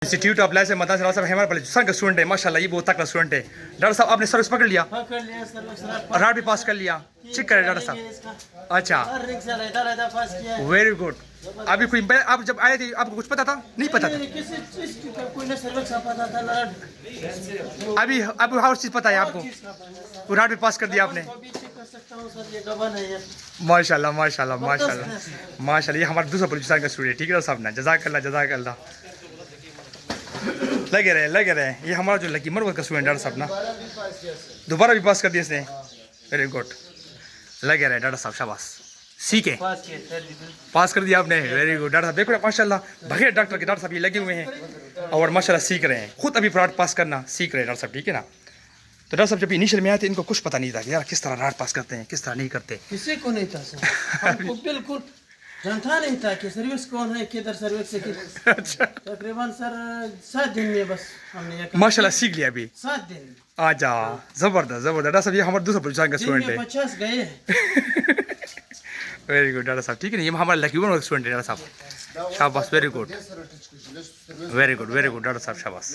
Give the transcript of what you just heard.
Institute of life Madan साहब हमारे बलूचिस्तान का स्टूडेंट है माशाल्लाह, ये बहुत तगड़ा स्टूडेंट है। डॉक्टर साहब आपने सर्विस पकड़ लिया, राड भी पास कर लिया, चेक करें डॉक्टर साहब। अच्छा, वेरी गुड। अभी कोई आप जब आए थे आपको कुछ पता था? नहीं पता था। अभी हर चीज़ पता है आपको, राड भी पास कर दिया आपने। माशाल्लाह माशाल्लाह माशाल्लाह माशाल्लाह, ये हमारा दूसरा बलूचिस्तान का स्टूडेंट, ठीक है साहब ना, जज़ाकल्लाह जज़ाकल्लाह। लगे रहे, ये हमारा जो लकी मरवत का स्टूडेंट डॉक्टर साहब ना, दोबारा भी पास कर दिया इसने, वेरी गुड। लगे रहे डॉक्टर साहब, शाबाश, सीखे पास कर दिया आपने, वेरी गुड डॉक्टर साहब। देखो माशाल्लाह, बगैर डॉक्टर के डॉक्टर साहब ये लगे हुए हैं और माशाल्लाह सीख रहे हैं, खुद अभी राड पास करना सीख रहे हैं डॉक्टर साहब, ठीक है ना। तो डॉक्टर साहब जब इनिशियल में आए थे इनको कुछ पता नहीं था कि यार किस तरह राड पास करते हैं, किस तरह नहीं करते, किसी को नहीं था सर, हमको बिल्कुल जानता नहीं था कि सर्विस कौन है, किधर सर्विस से किधर। अच्छा, तकरीबन सर 7 दिन में बस हमने ये काम माशाल्लाह सीख लिया अभी। 7 दिन आजा, जबरदस्त जबरदस्त डॉक्टर साहब, ये हमारा दूसरा बलूचिस्तान का दिन स्टूडेंट में है। 50 गए। वेरी गुड डॉक्टर साहब, ठीक है ना, ये हमारा लकी वन स्टूडेंट है डॉक्टर साहब, शाबाश, very good very good very good doctor साहब, शाबाश।